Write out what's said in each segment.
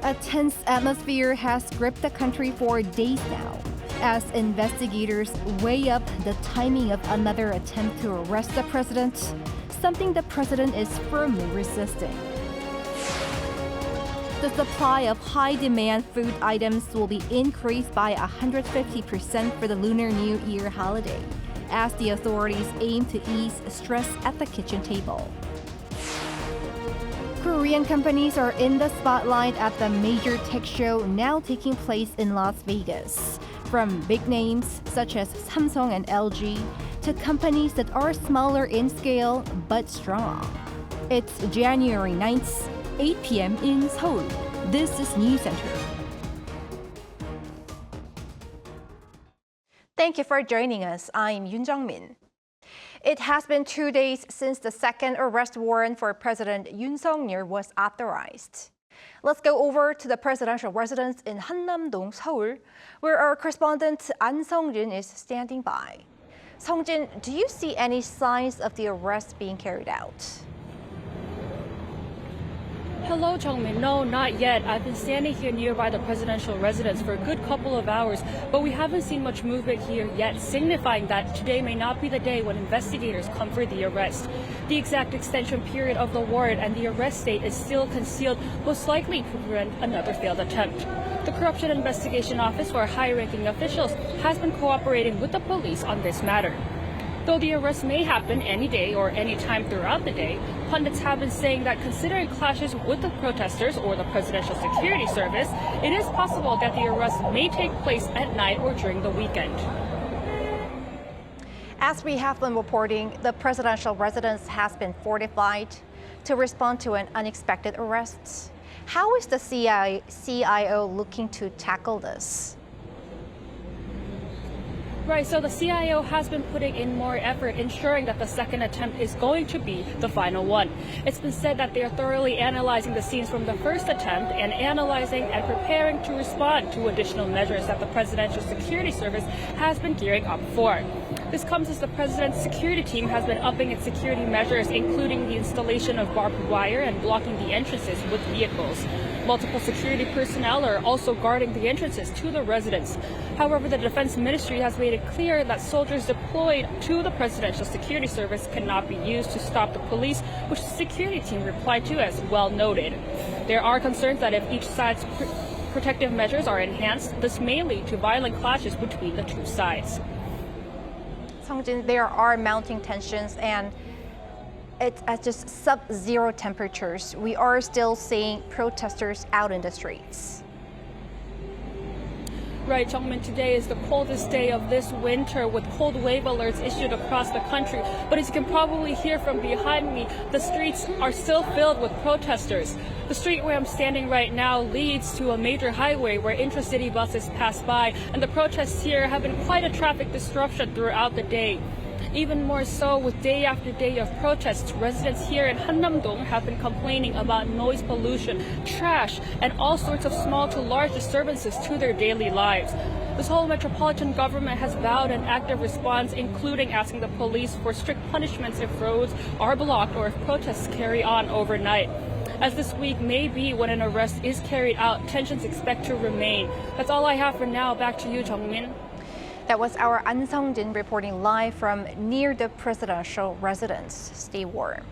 A tense atmosphere has gripped the country for days now, as investigators weigh up the timing of another attempt to arrest the president, something the president is firmly resisting. The supply of high-demand food items will be increased by 150% for the Lunar New Year holiday, as the authorities aim to ease stress at the kitchen table. Korean companies are in the spotlight at the major tech show now taking place in Las Vegas. From big names such as Samsung and LG to companies that are smaller in scale but strong. It's January 9th, 8 p.m. in Seoul. This is Newscenter. Thank you for joining us. I'm Yoon Min. It has been 2 days since the second arrest warrant for President Yoon was authorized. Let's go over to the presidential residence in Hannam-dong, Seoul, where our correspondent An Sung-jin is standing by. Sung-jin, do you see any signs of the arrest being carried out? Hello, Jungmin. No, not yet. I've been standing here nearby the presidential residence for a good couple of hours, but we haven't seen much movement here yet, signifying that today may not be the day when investigators come for the arrest. The exact extension period of the warrant and the arrest date is still concealed, most likely to prevent another failed attempt. The Corruption Investigation Office for high-ranking officials has been cooperating with the police on this matter. Though the arrest may happen any day or any time throughout the day, pundits have been saying that considering clashes with the protesters or the Presidential Security Service, it is possible that the arrest may take place at night or during the weekend. As we have been reporting, the presidential residence has been fortified to respond to an unexpected arrest. How is the CIO looking to tackle this? Right, so the CIO has been putting in more effort ensuring that the second attempt is going to be the final one. It's been said that they are thoroughly analyzing the scenes from the first attempt and analyzing and preparing to respond to additional measures that the Presidential Security Service has been gearing up for. This comes as the president's security team has been upping its security measures, including the installation of barbed wire and blocking the entrances with vehicles. Multiple security personnel are also guarding the entrances to the residence. However, the Defense Ministry has made it clear that soldiers deployed to the Presidential Security Service cannot be used to stop the police, which the security team replied to as well noted. There are concerns that if each side's protective measures are enhanced, this may lead to violent clashes between the two sides. Sung-jin, there are mounting tensions and it's at just sub-zero temperatures. We are still seeing protesters out in the streets. Right, Jungmin, today is the coldest day of this winter with cold wave alerts issued across the country. But as you can probably hear from behind me, the streets are still filled with protesters. The street where I'm standing right now leads to a major highway where intra-city buses pass by, and the protests here have been quite a traffic disruption throughout the day. Even more so, with day after day of protests, residents here in Hannam-dong have been complaining about noise pollution, trash, and all sorts of small to large disturbances to their daily lives. The Seoul metropolitan government has vowed an active response, including asking the police for strict punishments if roads are blocked or if protests carry on overnight. As this week may be when an arrest is carried out, tensions expect to remain. That's all I have for now. Back to you, Jungmin. That was our An Sung-jin reporting live from near the presidential residence. Stay warm.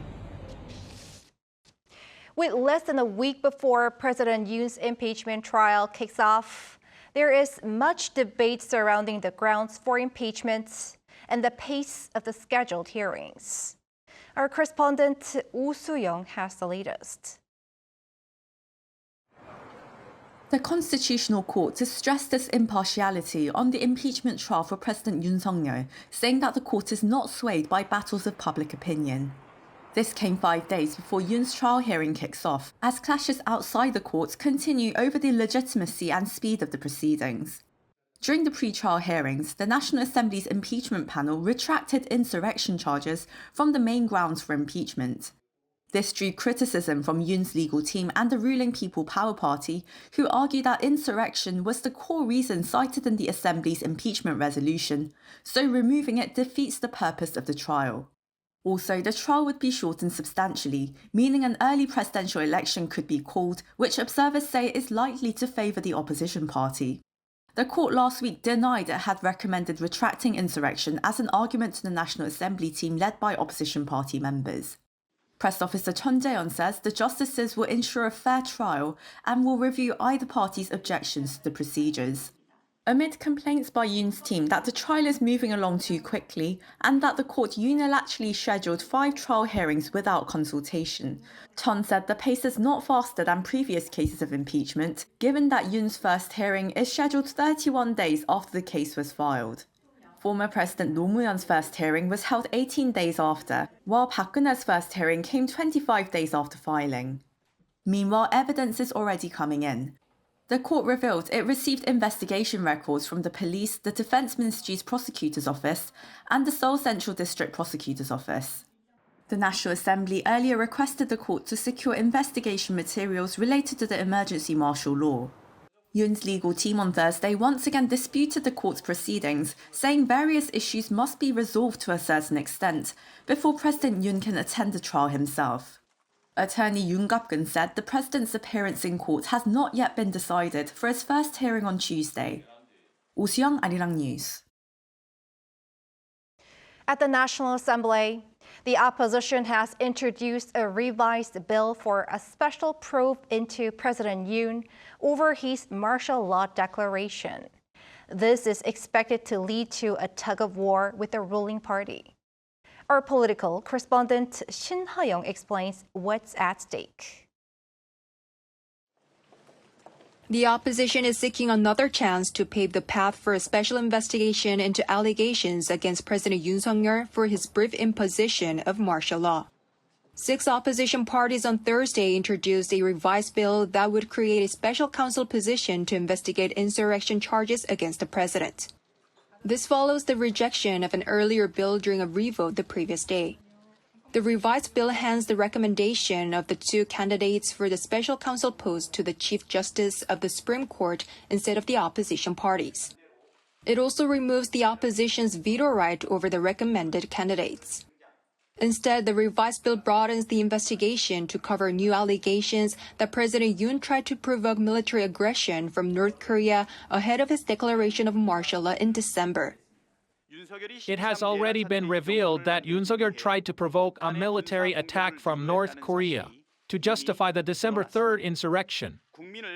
With less than a week before President Yoon's impeachment trial kicks off, there is much debate surrounding the grounds for impeachment and the pace of the scheduled hearings. Our correspondent Oh Soo-young has the latest. The Constitutional Court has stressed its impartiality on the impeachment trial for President Yoon, saying that the court is not swayed by battles of public opinion. This came 5 days before Yoon's trial hearing kicks off, as clashes outside the court continue over the legitimacy and speed of the proceedings. During the pre-trial hearings, the National Assembly's impeachment panel retracted insurrection charges from the main grounds for impeachment. This drew criticism from Yoon's legal team and the ruling People Power Party, who argue that insurrection was the core reason cited in the Assembly's impeachment resolution, so removing it defeats the purpose of the trial. Also, the trial would be shortened substantially, meaning an early presidential election could be called, which observers say is likely to favour the opposition party. The court last week denied it had recommended retracting insurrection as an argument to the National Assembly team led by opposition party members. Press Officer Chun Jae-yeon says the justices will ensure a fair trial and will review either party's objections to the procedures. Amid complaints by Yoon's team that the trial is moving along too quickly and that the court unilaterally scheduled 5 trial hearings without consultation, Chun said the pace is not faster than previous cases of impeachment, given that Yoon's first hearing is scheduled 31 days after the case was filed. Former President Roh Moo-hyun's first hearing was held 18 days after, while Park Geun-hye's first hearing came 25 days after filing. Meanwhile, evidence is already coming in. The court revealed it received investigation records from the police, the Defense Ministry's Prosecutor's Office, and the Seoul Central District Prosecutor's Office. The National Assembly earlier requested the court to secure investigation materials related to the emergency martial law. Yoon's legal team on Thursday once again disputed the court's proceedings, saying various issues must be resolved to a certain extent before President Yoon can attend the trial himself. Attorney Yoon said the president's appearance in court has not yet been decided for his first hearing on Tuesday. Oh Soo-young, Arirang News. At the National Assembly, the opposition has introduced a revised bill for a special probe into President Yoon over his martial law declaration. This is expected to lead to a tug-of-war with the ruling party. Our political correspondent Shin Ha-young explains what's at stake. The opposition is seeking another chance to pave the path for a special investigation into allegations against President Yoon Suk-yeol for his brief imposition of martial law. 6 opposition parties on Thursday introduced a revised bill that would create a special counsel position to investigate insurrection charges against the president. This follows the rejection of an earlier bill during a revote the previous day. The revised bill hands the recommendation of the 2 candidates for the special counsel post to the Chief Justice of the Supreme Court instead of the opposition parties. It also removes the opposition's veto right over the recommended candidates. Instead, the revised bill broadens the investigation to cover new allegations that President Yoon tried to provoke military aggression from North Korea ahead of his declaration of martial law in December. It has already been revealed that Yoon Suk-yeol tried to provoke a military attack from North Korea to justify the December 3rd insurrection.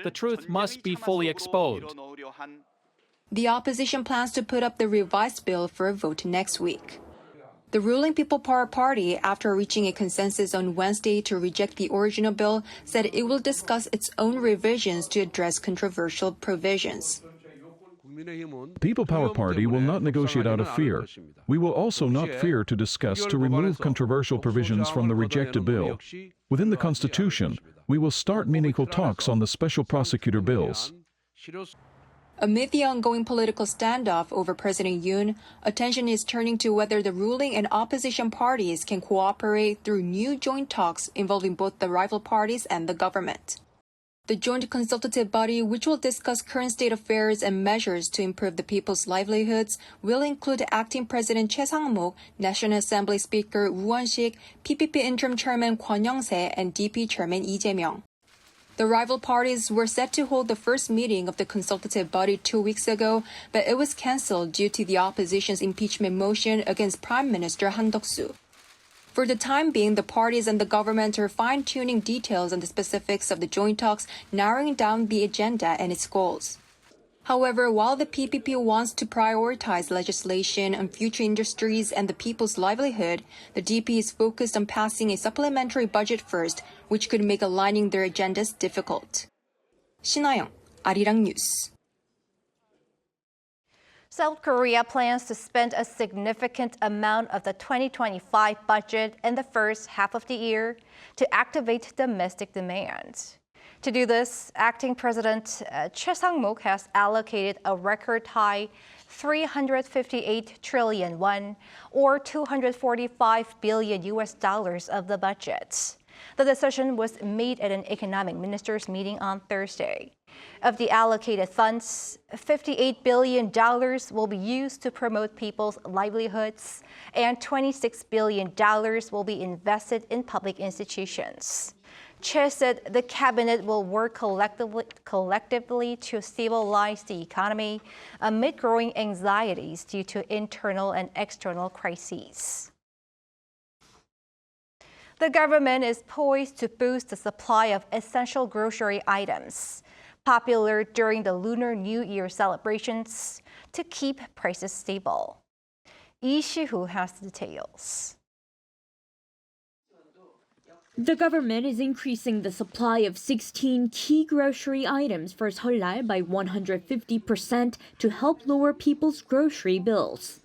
The truth must be fully exposed. The opposition plans to put up the revised bill for a vote next week. The ruling People Power Party, after reaching a consensus on Wednesday to reject the original bill, said it will discuss its own revisions to address controversial provisions. People Power Party will not negotiate out of fear. We will also not fear to discuss to remove controversial provisions from the rejected bill. Within the Constitution, we will start meaningful talks on the special prosecutor bills. Amid the ongoing political standoff over President Yoon, attention is turning to whether the ruling and opposition parties can cooperate through new joint talks involving both the rival parties and the government. The joint consultative body, which will discuss current state affairs and measures to improve the people's livelihoods, will include Acting President Choi Sang-mok, National Assembly Speaker Woo Won-sik, PPP Interim Chairman Kwon Young-se, and DP Chairman Lee Jae-myung. The rival parties were set to hold the first meeting of the consultative body 2 weeks ago, but it was cancelled due to the opposition's impeachment motion against Prime Minister Han Duck-soo. For the time being, the parties and the government are fine-tuning details on the specifics of the joint talks, narrowing down the agenda and its goals. However, while the PPP wants to prioritize legislation on future industries and the people's livelihood, the DP is focused on passing a supplementary budget first, which could make aligning their agendas difficult. Shin Ha-young, Arirang News. South Korea plans to spend a significant amount of the 2025 budget in the first half of the year to activate domestic demand. To do this, Acting President Choi Sang-mok has allocated a record high 358 trillion won, or $245 billion of the budget. The decision was made at an economic ministers meeting on Thursday. Of the allocated funds, $58 billion will be used to promote people's livelihoods, and $26 billion will be invested in public institutions. Choi said the cabinet will work collectively to stabilize the economy amid growing anxieties due to internal and external crises. The government is poised to boost the supply of essential grocery items, popular during the Lunar New Year celebrations, to keep prices stable. Lee Si-hoo has the details. The government is increasing the supply of 16 key grocery items for Seollal by 150% to help lower people's grocery bills.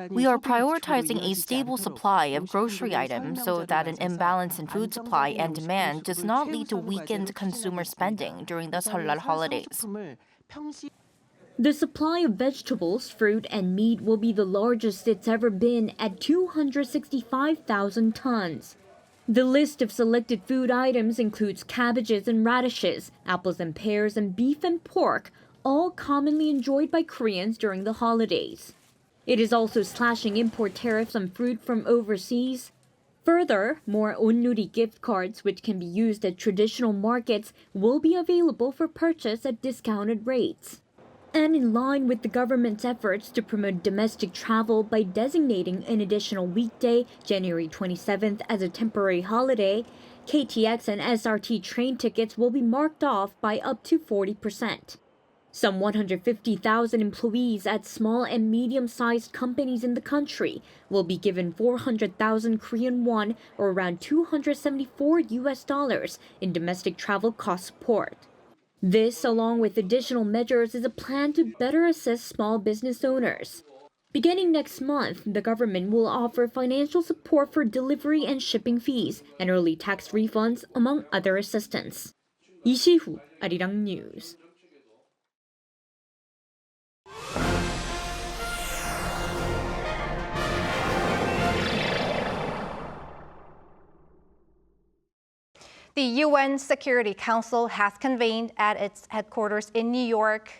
We are prioritizing a stable supply of grocery items so that an imbalance in food supply and demand does not lead to weakened consumer spending during the Seollal holidays. The supply of vegetables, fruit, and meat will be the largest it's ever been at 265,000 tons. The list of selected food items includes cabbages and radishes, apples and pears, and beef and pork, all commonly enjoyed by Koreans during the holidays. It is also slashing import tariffs on fruit from overseas. Further, more onnuri gift cards, which can be used at traditional markets, will be available for purchase at discounted rates. And in line with the government's efforts to promote domestic travel by designating an additional weekday, January 27th, as a temporary holiday, KTX and SRT train tickets will be marked off by up to 40%. Some 150,000 employees at small and medium-sized companies in the country will be given 400,000 Korean won, or around $274 in domestic travel cost support. This, along with additional measures, is a plan to better assist small business owners. Beginning next month, the government will offer financial support for delivery and shipping fees and early tax refunds, among other assistance. Lee Si-hoo, Arirang News. The UN Security Council has convened at its headquarters in New York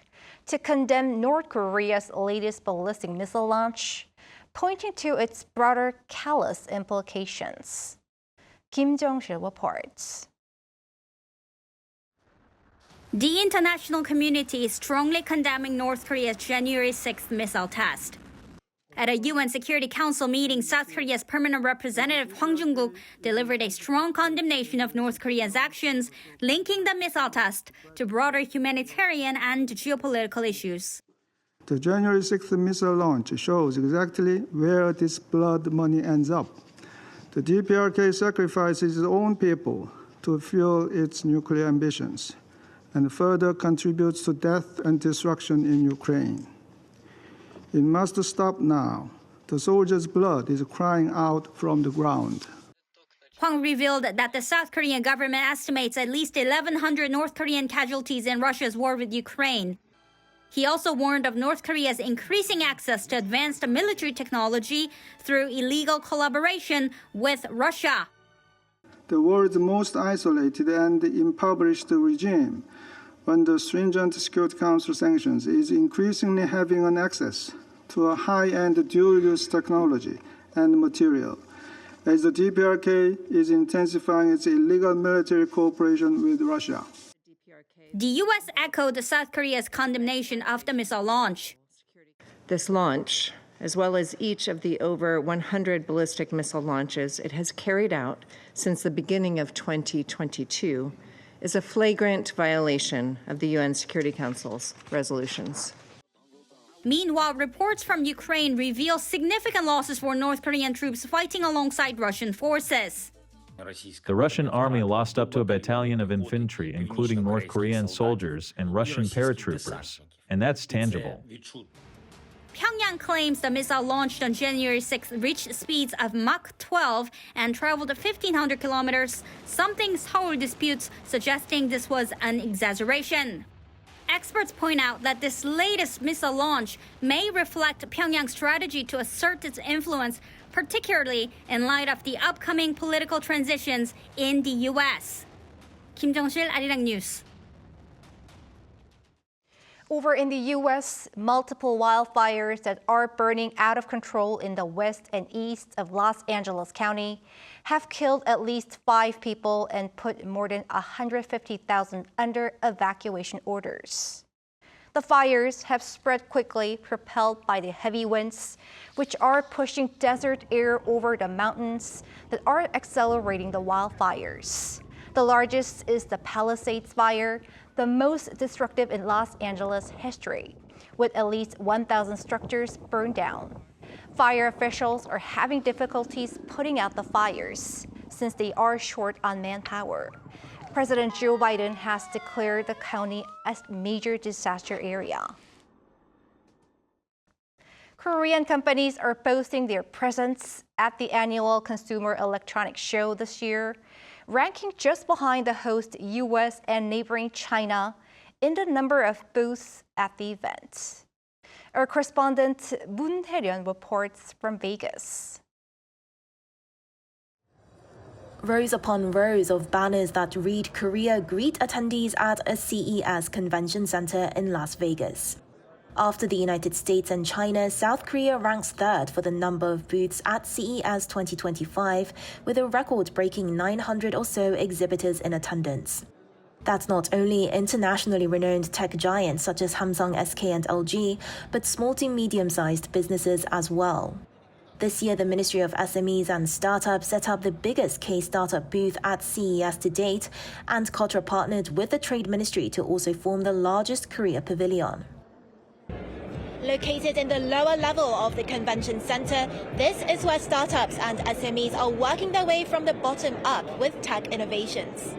to condemn North Korea's latest ballistic missile launch, pointing to its broader callous implications. Kim Jong-sil reports. The international community is strongly condemning North Korea's January 6th missile test. At a UN Security Council meeting, South Korea's permanent representative Hwang Jung-guk delivered a strong condemnation of North Korea's actions, linking the missile test to broader humanitarian and geopolitical issues. The January 6th missile launch shows exactly where this blood money ends up. The DPRK sacrifices its own people to fuel its nuclear ambitions and further contributes to death and destruction in Ukraine. It must stop now. The soldiers' blood is crying out from the ground. Hwang revealed that the South Korean government estimates at least 1,100 North Korean casualties in Russia's war with Ukraine. He also warned of North Korea's increasing access to advanced military technology through illegal collaboration with Russia. The world's most isolated and impoverished regime, under stringent Security Council sanctions, is increasingly having an access to a high-end dual-use technology and material, as the DPRK is intensifying its illegal military cooperation with Russia. The U.S. echoed South Korea's condemnation of the missile launch. This launch, as well as each of the over 100 ballistic missile launches it has carried out since the beginning of 2022, is a flagrant violation of the UN Security Council's resolutions. Meanwhile, reports from Ukraine reveal significant losses for North Korean troops fighting alongside Russian forces. The Russian army lost up to a battalion of infantry, including North Korean soldiers and Russian paratroopers, and that's tangible. Pyongyang claims the missile launched on January 6th reached speeds of Mach 12 and traveled 1,500 kilometers, something Seoul disputes, suggesting this was an exaggeration. Experts point out that this latest missile launch may reflect Pyongyang's strategy to assert its influence, particularly in light of the upcoming political transitions in the U.S. Kim Jong-sil, Arirang News. Over in the U.S., multiple wildfires that are burning out of control in the west and east of Los Angeles County have killed at least 5 people and put more than 150,000 under evacuation orders. The fires have spread quickly, propelled by the heavy winds, which are pushing desert air over the mountains that are accelerating the wildfires. The largest is the Palisades fire, the most destructive in Los Angeles history, with at least 1,000 structures burned down. Fire officials are having difficulties putting out the fires since they are short on manpower. President Joe Biden has declared the county as major disaster area. Korean companies are boasting their presence at the annual Consumer Electronics Show this year, ranking just behind the host U.S. and neighboring China in the number of booths at the event. Our correspondent Moon Hae-ryun reports from Vegas. Rows upon rows of banners that read Korea greet attendees at a CES convention center in Las Vegas. After the United States and China, South Korea ranks third for the number of booths at CES 2025, with a record-breaking 900 or so exhibitors in attendance. That's not only internationally renowned tech giants such as Samsung, SK, and LG, but small to medium-sized businesses as well. This year, the Ministry of SMEs and Startups set up the biggest K-startup booth at CES to date, and Qatar partnered with the Trade Ministry to also form the largest Korea pavilion. Located in the lower level of the convention center, this is where startups and SMEs are working their way from the bottom up with tech innovations.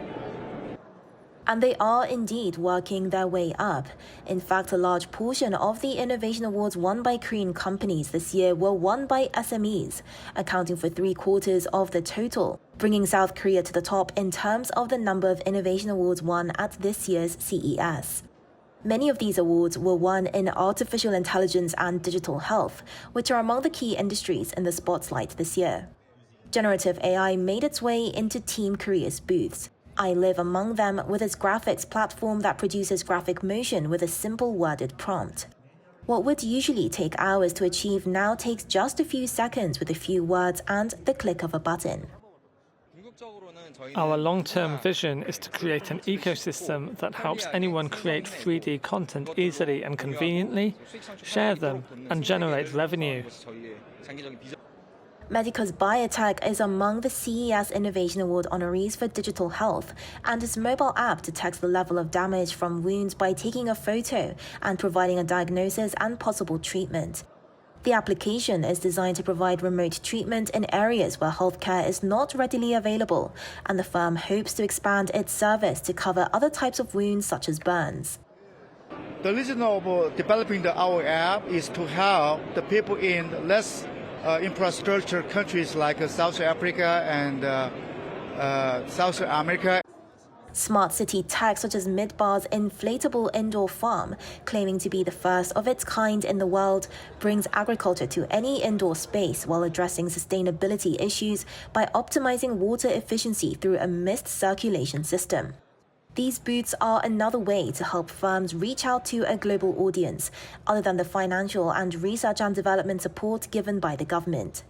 And they are indeed working their way up. In fact, a large portion of the innovation awards won by Korean companies this year were won by SMEs, accounting for 3/4 of the total, bringing South Korea to the top in terms of the number of innovation awards won at this year's CES. Many of these awards were won in artificial intelligence and digital health, which are among the key industries in the spotlight this year. Generative AI made its way into Team Korea's booths. I Live among them with its graphics platform that produces graphic motion with a simple worded prompt. What would usually take hours to achieve now takes just a few seconds with a few words and the click of a button. Our long-term vision is to create an ecosystem that helps anyone create 3D content easily and conveniently, share them, and generate revenue. Medicus Biotech is among the CES Innovation Award honorees for digital health, and its mobile app detects the level of damage from wounds by taking a photo and providing a diagnosis and possible treatment. The application is designed to provide remote treatment in areas where healthcare is not readily available, and the firm hopes to expand its service to cover other types of wounds such as burns. The reason of developing our app is to help the people in less infrastructure countries like South Africa and South America. Smart city tech such as Midbar's inflatable indoor farm, claiming to be the first of its kind in the world, brings agriculture to any indoor space while addressing sustainability issues by optimizing water efficiency through a mist circulation system. These booths are another way to help firms reach out to a global audience, other than the financial and research and development support given by the government.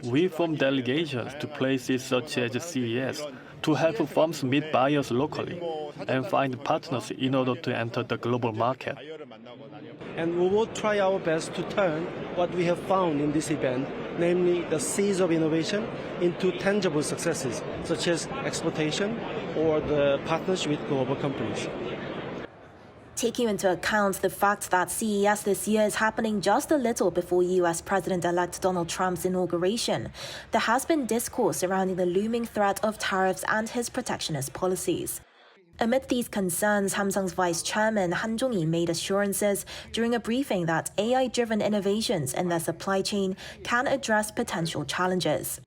We form delegations to places such as CES to help firms meet buyers locally and find partners in order to enter the global market. And we will try our best to turn what we have found in this event, namely the seeds of innovation, into tangible successes, such as exportation or the partnership with global companies. Taking into account the fact that CES this year is happening just a little before US President-elect Donald Trump's inauguration, there has been discourse surrounding the looming threat of tariffs and his protectionist policies. Amid these concerns, Samsung's vice chairman Han Jong-il made assurances during a briefing that AI-driven innovations in their supply chain can address potential challenges.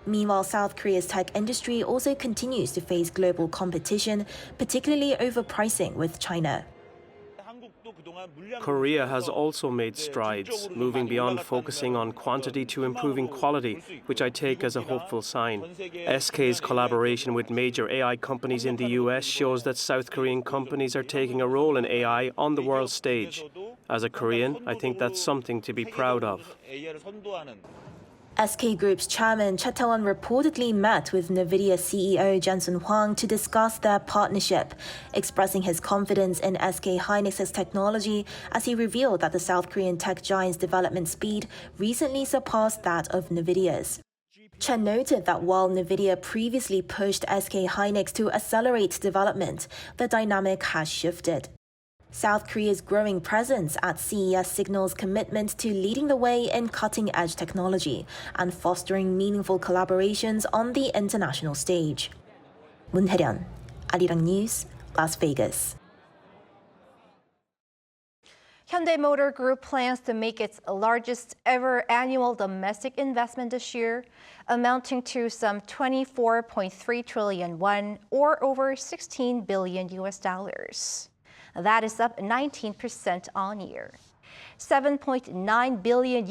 Meanwhile, South Korea's tech industry also continues to face global competition, particularly over pricing with China. Korea has also made strides, moving beyond focusing on quantity to improving quality, which I take as a hopeful sign. SK's collaboration with major AI companies in the US shows that South Korean companies are taking a role in AI on the world stage. As a Korean, I think that's something to be proud of. SK Group's chairman Cha Tae-won reportedly met with NVIDIA CEO Jensen Huang to discuss their partnership, expressing his confidence in SK Hynix's technology as he revealed that the South Korean tech giant's development speed recently surpassed that of NVIDIA's. Chen noted that while NVIDIA previously pushed SK Hynix to accelerate development, the dynamic has shifted. South Korea's growing presence at CES signals commitment to leading the way in cutting-edge technology and fostering meaningful collaborations on the international stage. 문혜련, Arirang News, Las Vegas. Hyundai Motor Group plans to make its largest ever annual domestic investment this year, amounting to some 24.3 trillion won, or over $16 billion. That is up 19% on year. $7.9 billion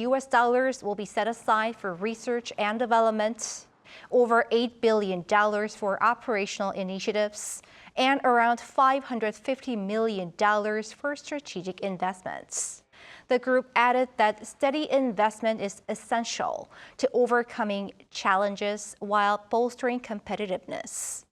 will be set aside for research and development, over $8 billion for operational initiatives, and around $550 million for strategic investments. The group added that steady investment is essential to overcoming challenges while bolstering competitiveness.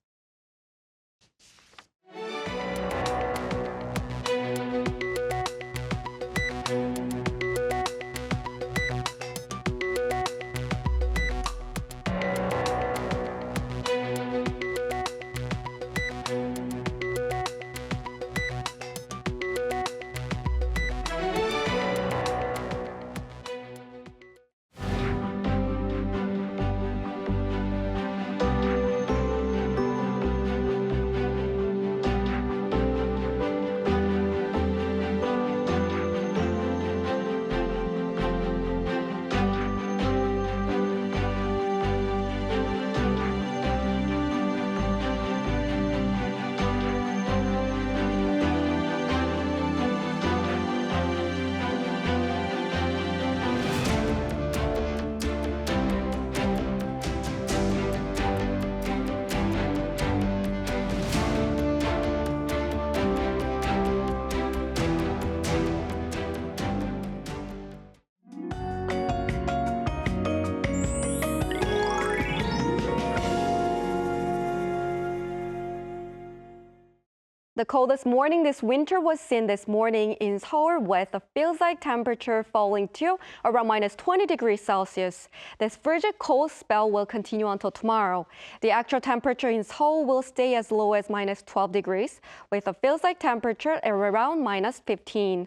The coldest morning this winter was seen this morning in Seoul, with the feels-like temperature falling to around -20 degrees Celsius. This frigid cold spell will continue until tomorrow. The actual temperature in Seoul will stay as low as -12 degrees, with a feels-like temperature at around -15.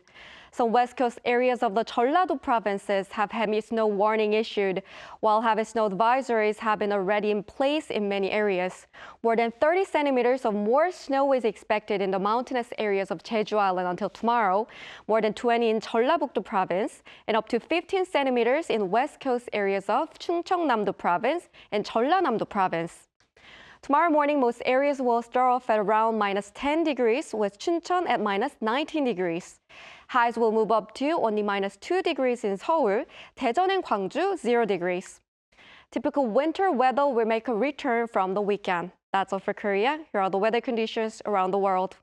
Some West Coast areas of the Jeollado provinces have heavy snow warning issued, while heavy snow advisories have been already in place in many areas. More than 30 centimeters of more snow is expected in the mountainous areas of Jeju Island until tomorrow, more than 20 in Jeollabuk-do province, and up to 15 centimeters in West Coast areas of Chungcheongnam-do province and Jeollanam-do province. Tomorrow morning, most areas will start off at around -10 degrees, with Chuncheon at -19 degrees. Highs will move up to only -2 degrees in Seoul, Daejeon and Gwangju, 0 degrees. Typical winter weather will make a return from the weekend. That's all for Korea. Here are the weather conditions around the world.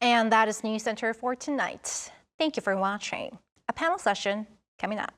And that is Newscenter for tonight. Thank you for watching. A panel session coming up.